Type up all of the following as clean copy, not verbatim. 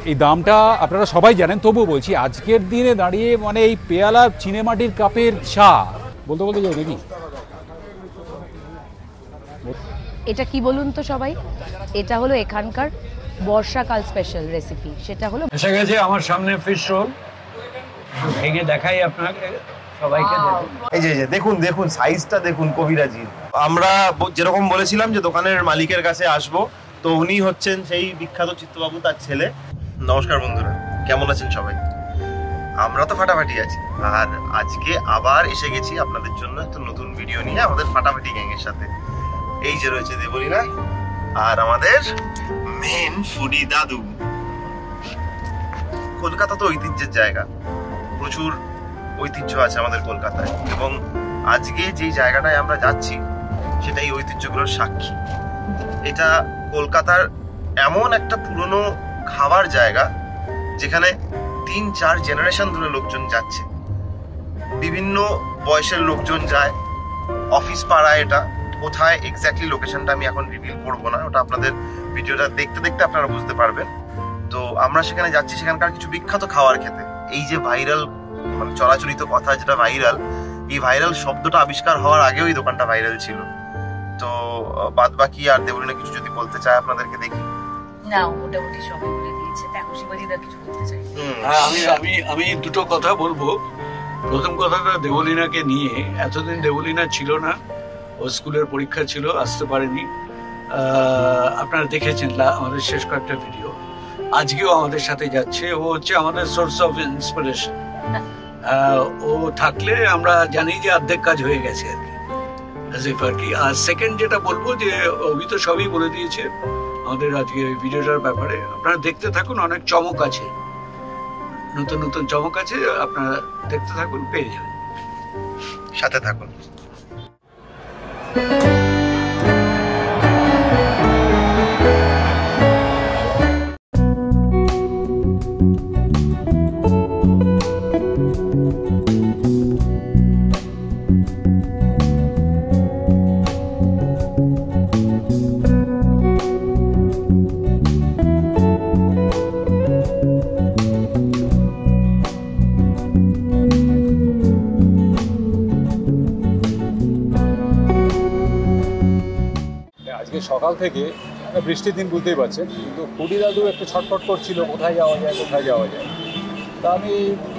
এই দামটা আপনারা সবাই জানেন, তবুও বলছি আজকের দিনে দাঁড়িয়ে মানে এই পেয়ালা চিনেমাটির কাপের চা বলতে বলতে যাই নাকি। এটা কি বলুন তো সবাই, এটা হলো এখানকার বর্ষাকাল স্পেশাল রেসিপি। সেটা হলো এসে গেছে আমার সামনে ফিশ রোল, ভেঙে দেখাই আপনাকে সবাইকে। এই যে দেখুন দেখুন সাইজটা দেখুন কবিরাজির। আমরা যেরকম বলেছিলাম যে দোকানের মালিকের কাছে আসবো, তো উনি হচ্ছেন সেই বিখ্যাত চিত্তবাবু, তার ছেলে। নমস্কার বন্ধুরা, কেমন আছেন সবাই? আমরা তো ফাটাফাটি আছি, আর আজকে আবার এসে গেছি আপনাদের জন্য একটা নতুন ভিডিও নিয়ে আমাদের ফাটাফাটি গ্যাংয়ের সাথে। এই যে রয়েছে দেবলীনা আর আমাদের মেন ফুডি দাদু। কলকাতা তো ঐতিহ্যের জায়গা, প্রচুর ঐতিহ্য আছে আমাদের কলকাতায়, এবং আজকে যেই জায়গাটায় আমরা যাচ্ছি সেটাই ঐতিহ্যগুলোর সাক্ষী। এটা কলকাতার এমন একটা পুরনো খাবার জায়গা যেখানে 3-4 জেনারেশন ধরে লোকজন যাচ্ছে, বিভিন্ন বয়সের লোকজন যায়। অফিস পাড়ায় এটা, কোথায় এক্স্যাক্টলি লোকেশনটা আমি এখন রিভিল করবো না, ওটা আপনাদের ভিডিওটা দেখতে দেখতে আপনারা বুঝতে পারবেন। তো আমরা সেখানে যাচ্ছি সেখানকার কিছু বিখ্যাত খাবার খেতে। এই যে ভাইরাল মানে চলাচলিত কথা যেটা ভাইরাল, এই ভাইরাল শব্দটা আবিষ্কার হওয়ার আগেও এই দোকানটা ভাইরাল ছিল। তো বাদ বাকি আর দেবলীনা কিছু যদি বলতে চায় আপনাদেরকে দেখি। না, মোটামুটি সবাই বলে দিয়েছে, তাকুশিবাজিদার কিছু বলতে চাই। হ্যাঁ, আমি দুটো কথা বলবো। প্রথম কথাটা দেবলীনাকে নিয়ে, এতদিন দেবলীনা ছিল না, ও স্কুলের পরীক্ষা ছিল, আসতে পারেনি। আপনারা দেখেছেন আমাদের শেষ কয়েকটা ভিডিও। আজকেও আমাদের সাথে যাচ্ছে, ও হচ্ছে আমাদের সোর্স অফ ইন্সপিরেশন। ও থাকলে আমরা জানি যে অর্ধেক কাজ হয়ে গেছে আর কি। আর সেকেন্ড যেটা বলবো যে অভি তো সবই বলে দিয়েছে আমাদের আজকে ভিডিওটার ব্যাপারে। আপনারা দেখতে থাকুন, অনেক চমক আছে, নতুন নতুন চমক আছে, আপনারা দেখতে থাকুন, পেয়ে যাবেন, সাথে থাকুন। সকাল থেকে বৃষ্টির দিন বুঝতেই পারছেন, কিন্তু ফুডি দাদু একটু ছটফট করছিল কোথায় যাওয়া যায় কোথায় যাওয়া যায়। তা আমি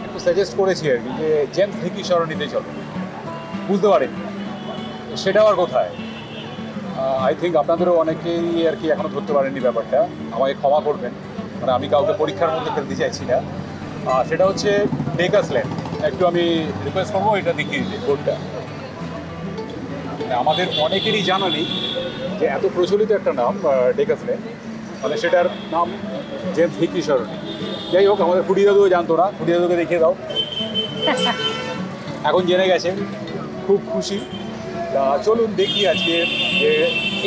একটু সাজেস্ট করেছি আর কি যে জেমস ভিকি সরণিতে চলো। বুঝতে পারিনি সেটা আবার কোথায়। আই থিঙ্ক আপনাদেরও অনেকেই আর কি এখনও ধরতে পারেননি ব্যাপারটা, আমাকে ক্ষমা করবেন, মানে আমি কাউকে পরীক্ষার মধ্যে ফেলতে চাইছি না। সেটা হচ্ছে ডেকাস লেন। একটু আমি রিকোয়েস্ট করবো এটা দেখিয়ে দিতে বোর্ডটা। আমাদের অনেকেরই জানা নেই যে এত প্রচলিত একটা নাম ডেকাস লেন, মানে সেটার নাম জেমস ভিকি সরণি। যাই হোক, আমাদের ফুডি দাদুও জানতো না, ফুডি দাদুকে দেখিয়ে দাও। এখন জেনে গেছেন, খুব খুশি। তা চলুন দেখি আজকে যে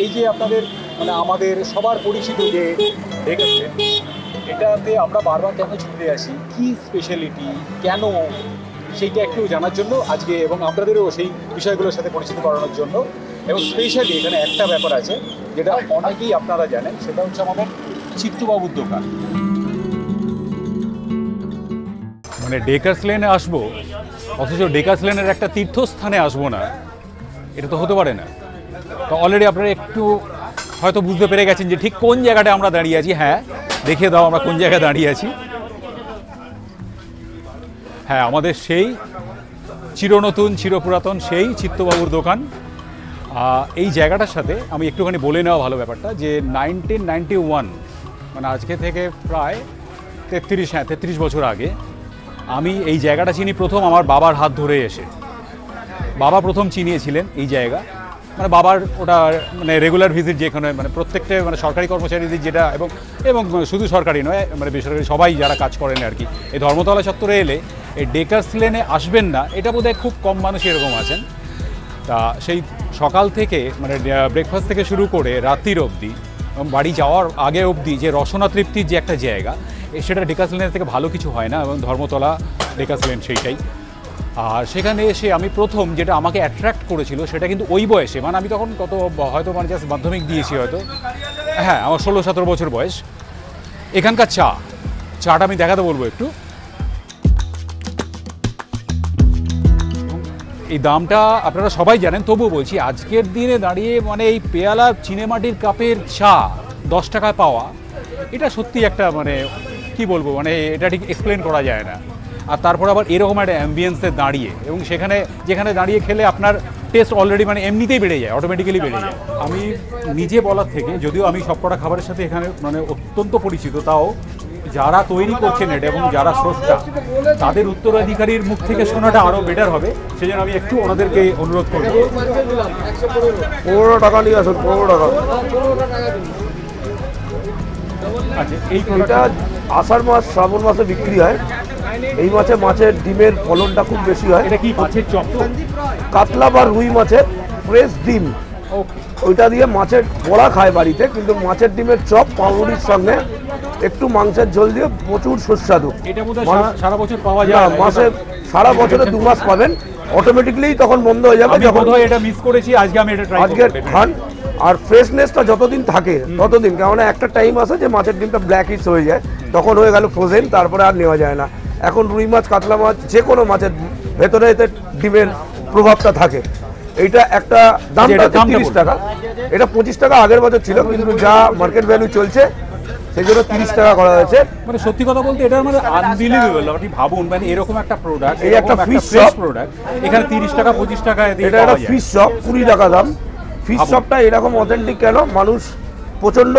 এই যে আপনাদের মানে আমাদের সবার পরিচিত যে ডেকাস লেন, এটাতে আমরা বারবার কেন ছুটে আসি, কী স্পেশালিটি, কেন, সেইটা একটু জানার জন্য আজকে, এবং আপনাদেরও সেই বিষয়গুলোর সাথে পরিচিত করানোর জন্য। এবং স্পেশালি এখানে একটা ব্যাপার আছে যেটা অনেকেই আপনারা জানেন, সেটা হচ্ছে আমাদের চিত্তবাবুর দোকান। মানে ডেকাস লেনে আসবো অথচ ডেকাস লেনের একটা তীর্থস্থানে আসবো না, এটা তো হতে পারে না। তো অলরেডি আপনারা একটু হয়তো বুঝতে পেরে গেছেন যে ঠিক কোন জায়গাটা আমরা দাঁড়িয়ে আছি। হ্যাঁ, দেখিয়ে দাও আমরা কোন জায়গায় দাঁড়িয়ে আছি। হ্যাঁ, আমাদের সেই চিরনতুন চিরপুরাতন সেই চিত্তবাবুর দোকান। এই জায়গাটার সাথে আমি একটুখানি বলে নেওয়া ভালো ব্যাপারটা যে 1991 মানে আজকে থেকে প্রায় 33 বছর আগে আমি এই জায়গাটা চিনি প্রথম আমার বাবার হাত ধরে এসে। বাবা প্রথম চিনিয়েছিলেন এই জায়গা, মানে বাবার ওটা মানে রেগুলার ভিজিট যেখানে মানে প্রত্যেকটা মানে সরকারি কর্মচারীদের যেটা, এবং এবং শুধু সরকারি নয় মানে বেসরকারি সবাই যারা কাজ করেন আর কি, এই ধর্মতলা চত্বরে এলে এই ডেকাস লেনে আসবেন না এটা বোধহয় খুব কম মানুষ এরকম আছেন। তা সেই সকাল থেকে মানে ব্রেকফাস্ট থেকে শুরু করে রাত্রির অবধি এবং বাড়ি যাওয়ার আগে অবধি যে রসনা তৃপ্তির যে একটা জায়গা, সেটা ডেকাস লেনের থেকে ভালো কিছু হয় না, এবং ধর্মতলা ডেকাস লেন সেইটাই। আর সেখানে এসে আমি প্রথম যেটা আমাকে অ্যাট্রাক্ট করেছিল সেটা কিন্তু ওই বয়সে, মানে আমি তখন কত হয়তো মানে জাস্ট মাধ্যমিক দিয়েছি হয়তো, হ্যাঁ আমার 16-17 বছর বয়স। এখানকার চা চাটা আমি দেখাতে বলবো একটু। এই দামটা আপনারা সবাই জানেন, তবুও বলছি আজকের দিনে দাঁড়িয়ে মানে এই পেয়ালা চিনেমাটির কাপের চা 10 টাকায় পাওয়া, এটা সত্যি একটা মানে কি বলবো, মানে এটা ঠিক এক্সপ্লেন করা যায় না। আর তারপর আবার এরকম একটা অ্যাম্বিয়েন্সে দাঁড়িয়ে, এবং যেখানে দাঁড়িয়ে খেলে আপনার টেস্ট অলরেডি মানে এমনিতেই বেড়ে যায়, অটোমেটিক্যালি বেড়ে যায়। আমি নিজে বলার থেকে, যদিও আমি সবকটা খাবারের সাথে এখানে মানে অত্যন্ত পরিচিত, তাও যারা তৈরি করছেন এটা এবং যারা স্রষ্টা তাদের উত্তরাধিকারীর মুখ থেকে শোনাটা আরও বেটার হবে, সেই জন্য আমি একটু ওনাদেরকে অনুরোধ করব। 15 টাকা নিয়ে আসুন, 15 টাকা। আচ্ছা, এই এটা আষাঢ় মাস শ্রাবণ মাসে বিক্রি হয়। এই মাছে মাছের ডিমের ফলনটা খুব বেশি হয়। এটা কি মাছের চপ? কাতলা বা রুই মাছের ফ্রেশ ডিম, ওকে, ওইটা দিয়ে মাছের বড়া খায় বাড়িতে, কিন্তু মাছের ডিমের চপ পাউরুটির সঙ্গে একটু মাংসের ঝোল দিয়ে প্রচুর সুস্বাদু। এটা বোধহয় সারা বছর পাওয়া যায় না, মাসে সারা বছরে 2 মাস পাবেন, অটোমেটিকলি তখন বন্ধ হয়ে যাবে। যখন এটা মিস করেছি, আজকে আমি এটা ট্রাই করব। আজকে খান, আর ফ্রেশনেসটা যতদিন থাকে ততদিন, কেননা একটা টাইম আছে যে মাছের ডিমটা ব্ল্যাকিশ হয়ে যায়, তখন হয়ে গেল ফ্রোজেন, তারপরে আর নেওয়া যায় না। এখন রুই মাছ, কাতলা মাছ, যে কোনো মাছের ভেতরে এতে ডিমের প্রভাবটা থাকে। এইটা একটা দামটা 30 টাকা, এটা 25 টাকা আগের বছর ছিল, কিন্তু যা মার্কেট ভ্যালু চলছে সেই জন্য 30 টাকা করা হয়েছে। মানে সত্যি কথা বলতে এটা মানে আনবিলিভেবল। আপনি ভাবুন, মানে এরকম একটা প্রোডাক্ট, এই একটা ফিশ প্রোডাক্ট এখানে 30 টাকা 25 টাকায় দিয়ে এটা একটা ফিশ শপ, 20 টাকা দাম। ফিশ শপটা এরকম অথেন্টিক কেন, মানুষ প্রচণ্ড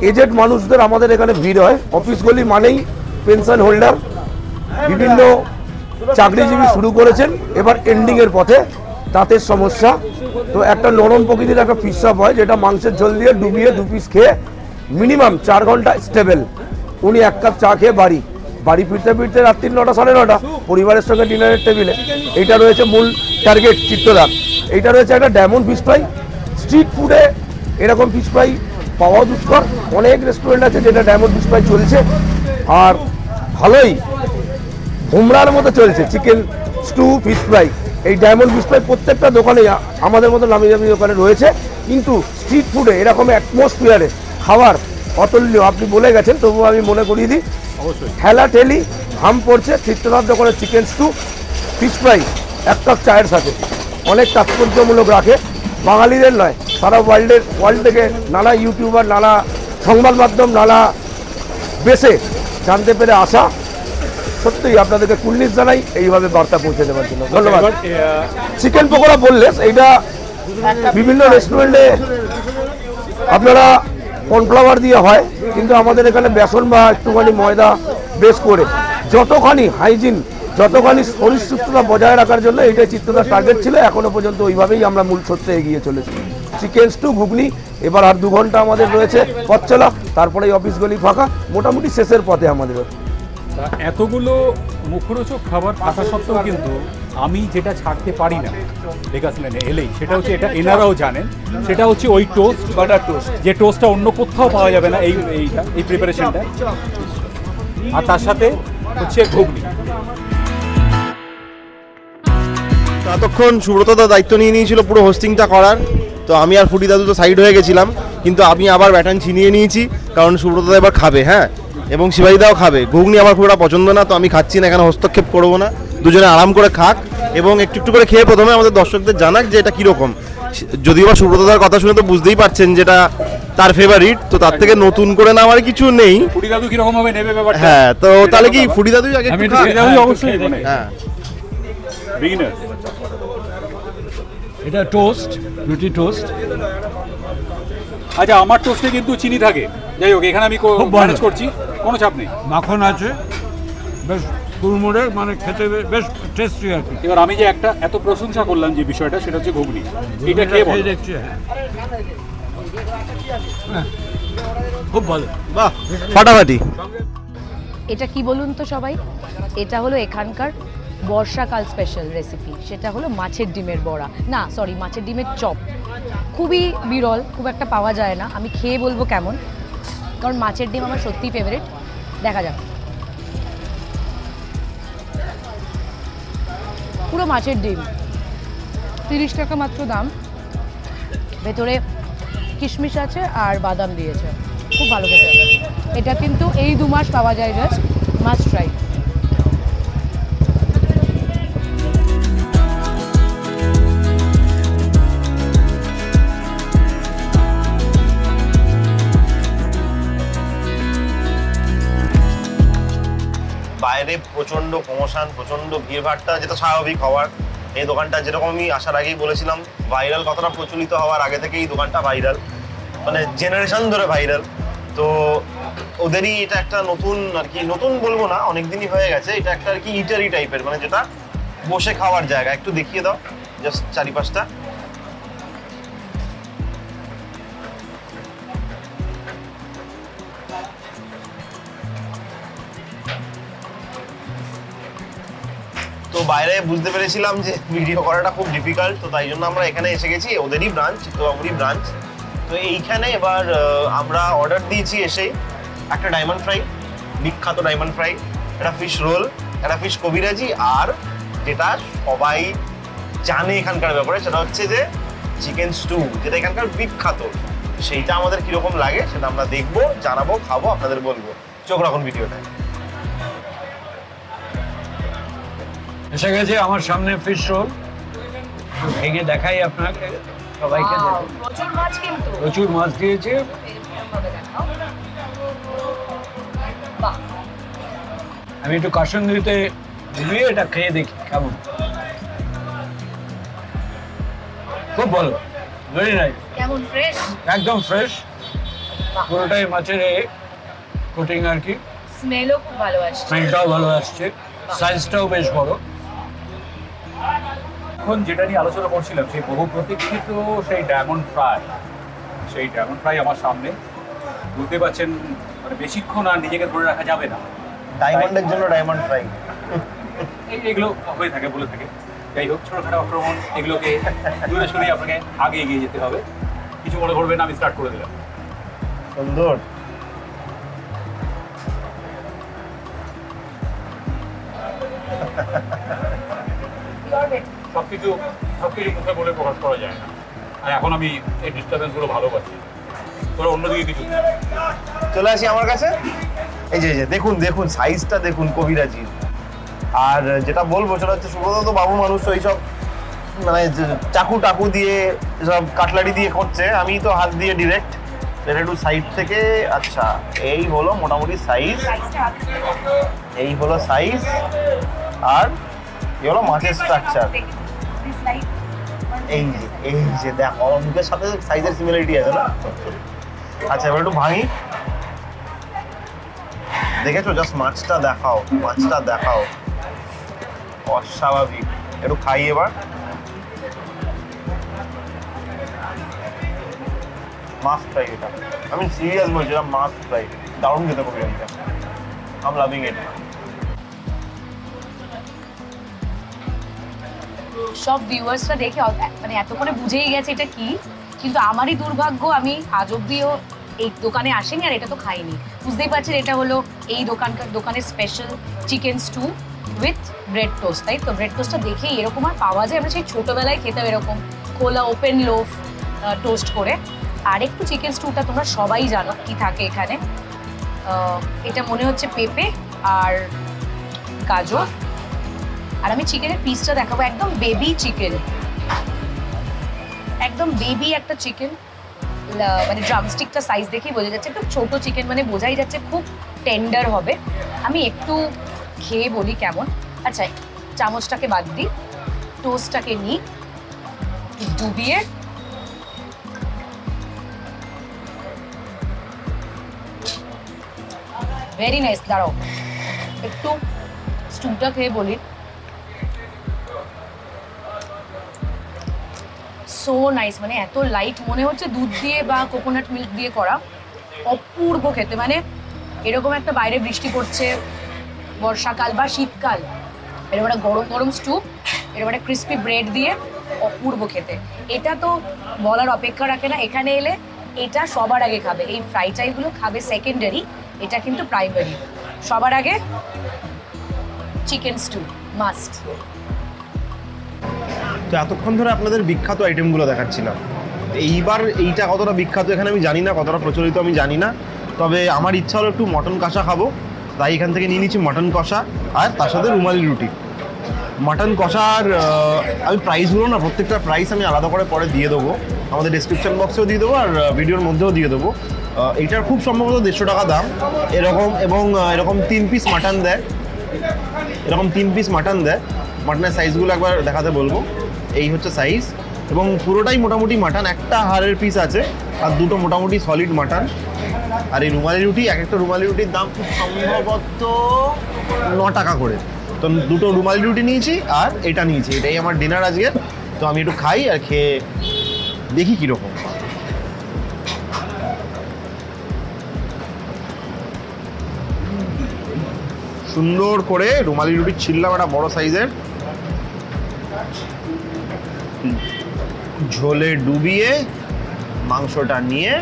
এজেড মানুষদের আমাদের এখানে ভিড় হয়। অফিসগুলি মানেই পেনশন হোল্ডার, বিভিন্ন চাকরিজীবী শুরু করেছেন, এবার এন্ডিংয়ের পথে, দাঁতের সমস্যা। তো একটা নরম প্রকৃতির একটা ফিশ শপ হয়, যেটা মাংসের ঝোল দিয়ে ডুবিয়ে 2 পিস খেয়ে মিনিমাম 4 ঘন্টা স্টেবল। উনি 1 কাপ চা খেয়ে বাড়ি ফিরতে ফিরতে রাত্রি 9টা 9:30 পরিবারের সঙ্গে ডিনারের টেবিলে। এইটা রয়েছে মূল টার্গেট চিত্তদার। এইটা রয়েছে একটা ডায়মন্ড ফিশ ফ্রাই। স্ট্রিট ফুডে এরকম ফিশ ফ্রাই পাওয়া দুষ্কর, অনেক রেস্টুরেন্ট আছে যেটা ডায়মন্ড ফিশ ফ্রাই চলছে, আর ভালোই ভোমরার মতো চলছে চিকেন স্টু, ফিশ ফ্রাই। এই ডায়মন্ড ফিশ ফ্রাই প্রত্যেকটা দোকানে আমাদের মতো নামি দামি দোকানে রয়েছে, কিন্তু স্ট্রিট ফুডে এরকম অ্যাটমসফিয়ারে খাবার অতুল্য। আপনি বলে গেছেন, তবুও আমি মনে করিয়ে দিই, অবশ্যই ঠেলা ঠেলি হাম পড়ছে চিত্তনাথ দোকানের chicken stew, fish fry 1 cup চায়ের সাথে। অনেক তাৎপর্যমূলক রাখে, বাঙালিদের নয়, সারা ওয়ার্ল্ড থেকে নানা ইউটিউবার, নানা সংবাদ মাধ্যম, নানা বেসে জানতে পেরে আসা। সত্যিই আপনাদেরকে কুর্নিশ জানাই এইভাবে বার্তা পৌঁছে দেওয়ার জন্য, ধন্যবাদ। চিকেন পকোড়া বললে এইটা বিভিন্ন রেস্টুরেন্টে আপনারা কর্নফ্লাওয়ার দিয়ে হয়, কিন্তু আমাদের এখানে বেসন বা একটুখানি ময়দা বেশ করে, যতখানি হাইজিন, যতখানি শরীর সুস্থতা বজায় রাখার জন্য এইটাই চিত্তদার টার্গেট ছিল। এখনো পর্যন্ত ওইভাবেই আমরা মূল সত্যে এগিয়ে চলেছি। চিকেন স্টু, ঘুগনি, এবার আর 2 ঘন্টা আমাদের রয়েছে পথ চলা, তারপরে অফিসগুলি ফাঁকা, মোটামুটি শেষের পথে আমাদের। এতগুলো মুখরোচক খাবার থাকা সত্ত্বেও কিন্তু আমি যেটা ছাড়তে পারি না লেগাস লেনে এলেই, সেটা হচ্ছে, এটা এনারাও জানেন, সেটা হচ্ছে ওই টোস্ট, বাটার টোস্ট, যে টোস্টটা অন্য কোথাও পাওয়া যাবে না এই প্রিপারেশনটা। আর তার সাথে হচ্ছে ঘুগনি। ততক্ষণ সুব্রতদা দায়িত্ব নিয়ে নিয়েছিল পুরো হোস্টিংটা করার, তো আমি আর ফুটি দাদু তো সাইড হয়ে গেছিলাম, কিন্তু আমি আবার ব্যাটন ছিনিয়ে নিয়েছি, কারণ সুব্রতদা এবার খাবে, হ্যাঁ, এবং শিবাইদাও খাবে। ঘুগনি আমার খুব একটা পছন্দ না, তো আমি খাচ্ছি না, এখানে হস্তক্ষেপ করবো না, দুজনে আরাম করে খাক এবং একটু একটু করে খেয়ে প্রথমে আমাদের দর্শকদের জানাক যে এটা কীরকম। যদিও বা সুব্রতদার কথা শুনে তো বুঝতেই পারছেন যেটা তার ফেভারিট, তো তার থেকে নতুন করে না আমার কিছু নেই। ফুটি দাদু কিরকম ভাবে নেবে ব্যাপারটা? হ্যাঁ, তো তাহলে কি ফুটি দাদুই আগে আমি একটু খাক? অবশ্যই, মানে হ্যাঁ, বিগিনার। এটা টোস্ট, রুটি টোস্ট। আচ্ছা, আমার টোস্টে কিন্তু চিনি থাকে, যাই হোক এখানে আমি ম্যানেজ করছি, কোনো চাপ নেই। মাখন আছে, বেশ কুড়মুড়ে, মানে খেতে বেশ টেস্টি আর কি। এবার আমি যে একটা এত প্রশংসা করলাম যে বিষয়টা, সেটা হচ্ছে ঘুগনি। এটা খেয়ে বলো। দেখছি, হ্যাঁ, খুব ভালো, বাহ, ফাটাফাটি। এটা কি বলুন তো সবাই, এটা হলো এখানকার বর্ষাকাল স্পেশাল রেসিপি। সেটা হলো মাছের ডিমের বড়া, না সরি, মাছের ডিমের চপ। খুবই বিরল, খুব একটা পাওয়া যায় না। আমি খেয়ে বলবো কেমন, কারণ মাছের ডিম আমার সত্যিই ফেভারিট। দেখা যাক। পুরো মাছের ডিম, 30 টাকা মাত্র দাম। ভেতরে কিশমিশ আছে আর বাদাম দিয়েছে, খুব ভালো খেতে। এটা কিন্তু এই 2 মাস পাওয়া যায় জাস্ট। Must try. বাইরে প্রচন্ড প্রমোশন, প্রচন্ড ভিড়ভাড়টা, যেটা স্বাভাবিক হওয়ার। এই দোকানটা যেরকম আমি আসার আগেই বলেছিলাম, ভাইরাল কথাটা প্রচলিত হওয়ার আগে থেকে এই দোকানটা ভাইরাল, মানে জেনারেশন ধরে ভাইরাল। তো ওদেরই এটা একটা নতুন আর কি, নতুন বলবো না, অনেকদিনই হয়ে গেছে। এটা একটা আর কি ইটারি টাইপের, মানে যেটা বসে খাওয়ার জায়গা। একটু দেখিয়ে দাও জাস্ট চারিপাশটা। তো বাইরে বুঝতে পেরেছিলাম যে ভিডিও করাটা খুব ডিফিকাল্ট, তো তাই জন্য আমরা এখানে এসে গেছি। ওদেরই ব্রাঞ্চ, চিত্তবাবুরই ব্রাঞ্চ। তো এইখানে এবার আমরা অর্ডার দিয়েছি এসেই একটা ডায়মন্ড ফ্রাই, বিখ্যাত ডায়মন্ড ফ্রাই, একটা ফিশ রোল, একটা ফিশ কবিরাজি, আর যেটা সবাই জানে এখানকার ব্যাপারে, সেটা হচ্ছে যে চিকেন স্টু, যেটা এখানকার বিখ্যাত। সেইটা আমাদের কীরকম লাগে সেটা আমরা দেখবো, জানাবো, খাবো, আপনাদের বলবো। চোখ রাখুন ভিডিওটা। এসে গেছে আমার সামনে ফিশ রোল, ভেঙে দেখাই আপনাকে সবাইকে। প্রচুর মাছ কিন্তু, প্রচুর মাছ দিয়েছে। আমি একটু কাসুন্দিতে দিয়ে এটা খেয়ে দেখি কেমন। খুব ভালো, ভেরি নাইস, কেমন ফ্রেশ, একদম ফ্রেশ, পুরোটাই মাছের কোটিং আর কি। স্মেলও খুব ভালো আসছে, স্মেলটাও ভালো আসছে, সাইজটাও বেশ বড়। এখন যেটা নিয়ে আলোচনা করছিলাম, সেই বহু প্রতীক্ষিত সেই ডায়মন্ড ফ্রাই আমার সামনে। বুঝতে পারছেন, মানে বেশিক্ষণ আর নিজেকে ধরে রাখা যাবে না। ডায়মন্ডের জন্য ডায়মন্ড ফ্রাই, এগুলো হয়ে থাকে, বলে থাকে। যাই হোক, ছোটোখাটো আক্রমণ, এগুলোকে দূরে সরিয়ে আপনাকে আগে এগিয়ে যেতে হবে। কিছু মনে করবেন না, আমি স্টার্ট করে দিলাম। সুন্দর। সবকিছু মুখে বলে প্রকাশ করা যায় না। আর এখন আমি এই ডিস্টার্বেন্সগুলো ভালোবাসি। তোরা অন্যদিকে কিছু চলে আসি আমার কাছে। এই যে দেখুন দেখুন সাইজটা দেখুন কবিরাজির। আর যেটা বলবো সেটা হচ্ছে, সুব্রত তো বাবু মানুষ, তো এইসব মানে চাকু টাকু দিয়ে সব কাটলারি দিয়ে করছে, আমি তো হাত দিয়ে ডিরেক্ট। এটা একটু সাইড থেকে, আচ্ছা এই হলো মোটামুটি সাইজ, এই হলো সাইজ, আর এই হলো মাছের স্ট্রাকচার। এই যে দেখো, আমার মুখের সাথে সাইজের সিমিলারিটি আছে না? আচ্ছা এবার একটু ভাঙি, দেখেছো? জাস্ট মাছটা দেখাও, মাছটা দেখাও, অস্বাভাবিক। একটু খাই এবার। মাছ ফ্রাই, এটা আমি সিরিয়াস বলছি, এটা মাছ ফ্রাই, দারুণ খেতে কবি এটা, আম লাভিং ইট। সব ভিউয়ার্সরা দেখে মানে এতক্ষণে বুঝেই গেছে এটা কি, কিন্তু আমারই দুর্ভাগ্য, আমি আজ অব্দিও এই দোকানে আসেনি আর এটা তো খাইনি। বুঝতেই পারছেন, এটা হলো এই দোকানের special chicken stew with bread toast, তাই তো? ব্রেড টোস্টটা দেখেই এরকম আর পাওয়া যায়, আমরা সেই ছোটোবেলায় খেতাম এরকম খোলা ওপেন লোফ টোস্ট করে। আর একটু চিকেন স্টুটা তোমরা সবাই জানো কি থাকে এখানে। এটা মনে হচ্ছে পেঁপে আর গাজর। আর আমি চিকেনের পিসটা দেখাবো, একদম বেবি চিকেন, একদম বেবি একটা চিকেন। মানে ড্রামস্টিকটা সাইজ দেখেই বোঝা যাচ্ছে একটু ছোট চিকেন, মানে বোঝাই যাচ্ছে খুব টেন্ডার হবে। আমি একটু খেয়ে বলি কেমন। আচ্ছা, চামচটাকে বাদ দিই, টোস্টটাকে নিই, ডুবিয়ে ভেরি নাইস। দাঁড়াও একটু স্টুটা খেয়ে বলি। সো নাইস, মানে এত লাইট, মনে হচ্ছে দুধ দিয়ে বা কোকোনাট মিল্ক দিয়ে করা, অপূর্ব খেতে। মানে এরকম একটা বাইরে বৃষ্টি পড়ছে, বর্ষাকাল বা শীতকাল, এরকম একটা গরম গরম স্টু, এরকম একটা ক্রিস্পি ব্রেড দিয়ে, অপূর্ব খেতে। এটা তো বলার অপেক্ষা রাখে না, এখানে এলে এটা সবার আগে খাবে। এই ফ্রাই চাইগুলো খাবে সেকেন্ডারি, এটা কিন্তু প্রাইমারি। সবার আগে চিকেন স্টু মাস্ট। তো এতক্ষণ ধরে আপনাদের বিখ্যাত আইটেমগুলো দেখাচ্ছিলাম। এইবার এইটা কতটা বিখ্যাত এখানে আমি জানি না, কতটা প্রচলিত আমি জানি না, তবে আমার ইচ্ছা হলো একটু মটন কষা খাবো। তাই এখান থেকে নিয়ে নিচ্ছি মাটন কষা আর তার সাথে রুমালি রুটি। মাটন কষার আমি প্রাইসগুলো না, প্রত্যেকটা প্রাইস আমি আলাদা করে পরে দিয়ে দেবো, আমাদের ডিসক্রিপশন বক্সেও দিয়ে দেবো আর ভিডিওর মধ্যেও দিয়ে দেবো। এইটার খুব সম্ভবত 150 টাকা দাম এরকম, এবং এরকম 3 পিস মাটন দেয়, এরকম 3 পিস মাটন দেয়। মাটনের সাইজগুলো একবার দেখাতে বলবো। এই হচ্ছে সাইজ, এবং পুরোটাই মোটামুটি মাটন, একটা হাড়ের পিস আছে আর দুটো মোটামুটি সলিড মাটন। আর এই রুমালি রুটি, এক একটা রুমালি রুটির দাম খুব সম্ভবত 9 টাকা করে। তো দুটো রুমালি রুটি নিয়েছি আর এটা নিয়েছি, এটাই আমার ডিনার আজকে। তো আমি একটু খাই আর খেয়ে দেখি কীরকম। সুন্দর করে রুমালি রুটি ছিললাম একটা বড় সাইজের, ঝোলে ডুবিয়ে মাংসটা নিয়ে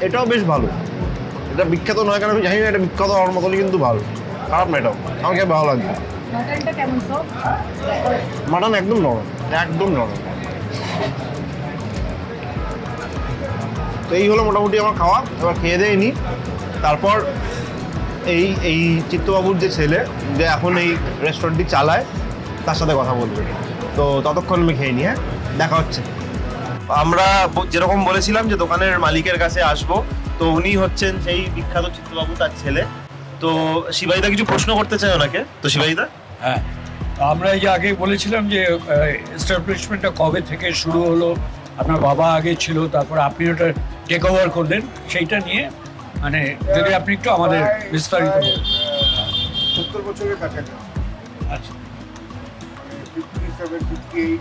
এটাও বেশ ভালো। এটা বিখ্যাত নয় কেন আমি জানি না, এটা বিখ্যাত হওয়ার মতনই কিন্তু ভালো, খারাপ না এটাও, আমাকে ভালো লাগছে। মাটন একদম নরম, একদম নরম। তো এই হলো মোটামুটি আমার খাওয়া। এবার খেয়ে দিয়ে নিই, তারপর এই চিত্তবাবুর যে ছেলে, যে এখন এই রেস্টুরেন্টটি চালায়, তার সাথে কথা বলবে। তো ততক্ষণ আমি খেয়ে নিই, হ্যাঁ, দেখা হচ্ছে। আমরা যেরকম বলেছিলাম যে দোকানের মালিকের কাছে আসবো, তো উনি হচ্ছেন সেই বিখ্যাত চিত্তবাবু, তার ছেলে। তো শিবাইদা কিছু প্রশ্ন করতে চাই ওনাকে। তো শিবাইদা, হ্যাঁ, আমরা এই যে আগে বলেছিলাম যে এস্টাবলিশমেন্টটা কবে থেকে শুরু হলো, আপনার বাবা আগে ছিল, তারপর আপনি ওটা টেক ওভার করলেন, সেইটা নিয়ে মানে যদি আপনি একটু আমাদের বিস্তারিত বলেন। 70 বছরের কাছাকাছি। আচ্ছা, 57, 58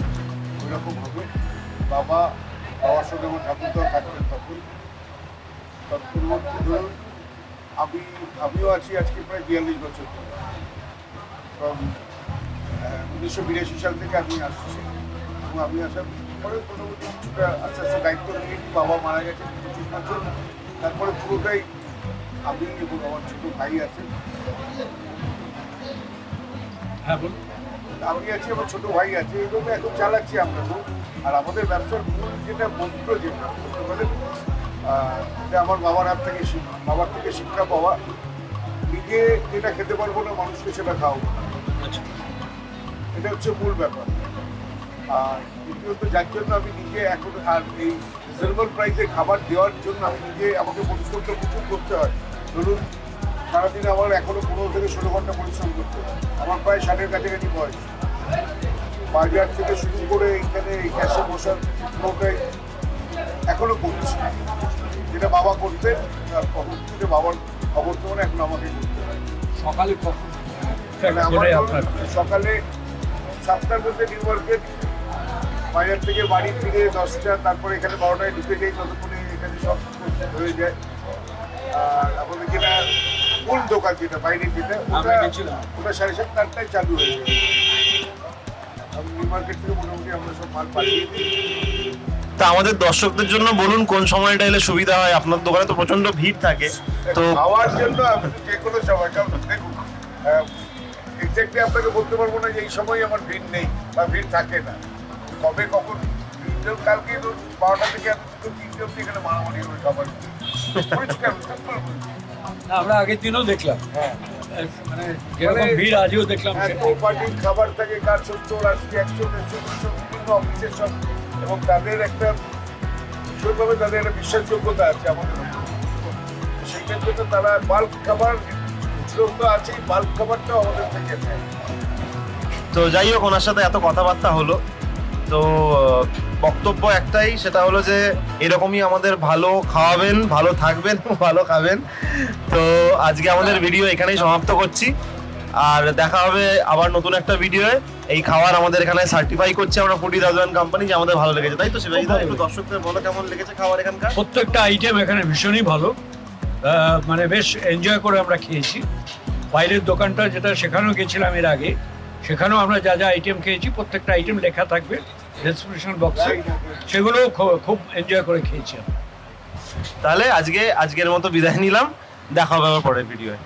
ওরকম হবে। বাবার সঙ্গে আমার ঠাকুরদাও থাকতেন তখন। তৎপূর্ববর্তী ধরুন আমিও আছি আজকে প্রায় 42 বছর। 1982 সাল থেকে আমি আসছি, এবং আমি আসার পরে মোটামুটি কিছুটা আস্তে আস্তে দায়িত্ব নিয়ে বাবা মারা গেছেন 25 বছর। তারপরে পুরোটাই আমি এবং আমার ছোট ভাই আছেন। হ্যাঁ বলুন। আমি আছি, আমার ছোট ভাই আছে, এইভাবে এখন চালাচ্ছি আমরা। আর আমাদের ব্যবসার মূল যেটা মন্ত্র, যেটা বলতে পারেন, এটা আমার বাবার হাত থেকে বাবার থেকে শিক্ষা পাওয়া, নিজে যেটা খেতে পারবো না মানুষকে সেটা খাওয়াবো, এটা হচ্ছে মূল ব্যাপার। আর দ্বিতীয়ত যার জন্য আমি নিজে এখন, আর এই রিজনেবল প্রাইসে খাবার দেওয়ার জন্য আমি নিজে, আমাকে পরিশ্রমটা প্রচুর করতে হয়। ধরুন সারাদিন আমার এখনো 15 থেকে 16 ঘন্টা পরিশ্রম করতে হয়। আমার প্রায় 60-এর কাছাকাছি বয়স। বাজার থেকে শুরু করে এইখানে এই ক্যাশে বসার পুরোটাই এখনো করছি, যেটা বাবা করতেন, তার পরবর্তীতে বাবার অবর্তমানে এখন আমাকে করতে হয়। সকালে কখন? সকালে 7টার মধ্যে নিউ মার্কেট, বাজার থেকে বাড়ি ফিরে 10টা, তারপরে এখানে 12টায় ঢুকে যাই, ততক্ষণে এখানে সব হয়ে যায়। আর আমাদের যেটা মূল দোকান, যেটা বাইরে, যেটা ওটা 7:30-8টায় চালু হয়ে যায়। নিউ মার্কেট থেকে মোটামুটি আমরা সব মাল পাঠিয়ে দিই। তা আমাদের দর্শকদের জন্য বলুন কোন সময়টা এলে সুবিধা হয়? আপনার দোকানে তো প্রচন্ড ভিড় থাকে, তো খাওয়ার জন্য যে কোনো সময়। দেখুন, এক্স্যাক্টলি আপনাকে বলতে পারবো না যে এই সময় আমার ভিড় নেই বা ভিড় থাকে না। কবে কখন, কালকে 12টা থেকে 3টে অব্দি এখানে মারামারি হবে খাবার। আমরা আগের দিনও দেখলাম, মানে যেরকম ভিড় আজও দেখলাম, পার্টির খাবার থাকে, কার 70, 80, 100, 150 বিভিন্ন অফিসের সব, এবং তাদের একটা ভীষণভাবে তাদের একটা বিশ্বাসযোগ্যতা আছে আমাদের। সেইটার জন্য তারা বাল্ক খাবার, খুচরো তো আছেই, বাল্ক খাবারটাও আমাদের থেকে নেয়। তো যাই হোক, ওনার সাথে এত কথাবার্তা হলো, তো বক্তব্য একটাই, সেটা হলো যে এরকমই আমাদের ভালো খাওয়াবেন, ভালো থাকবেন, ভালো খাবেন। তো আজকে আমাদের ভিডিও এখানেই সমাপ্ত করছি, আর দেখা হবে আবার নতুন একটা ভিডিওয়ে। এই খাবার আমাদের এখানে সার্টিফাই করছে আমরা ফুডি রাজওয়ান কোম্পানি, যে আমাদের ভালো লেগেছে, তাই তো শিবাইদা? একটু দর্শকদের বলো কেমন লেগেছে খাবার এখানকার। প্রত্যেকটা আইটেম এখানে ভীষণই ভালো, মানে বেশ এনজয় করে আমরা খেয়েছি। বাইরের দোকানটা যেটা, সেখানেও গেছিলাম এর আগে, সেখানেও আমরা যা যা আইটেম খেয়েছি, প্রত্যেকটা আইটেম লেখা থাকবে ডেসক্রিপশন বক্সে, সেগুলো খুব এনজয় করে খেয়েছি। তাহলে আজকের মতো বিদায় নিলাম, দেখা হবে আবার পরের ভিডিওয়ে।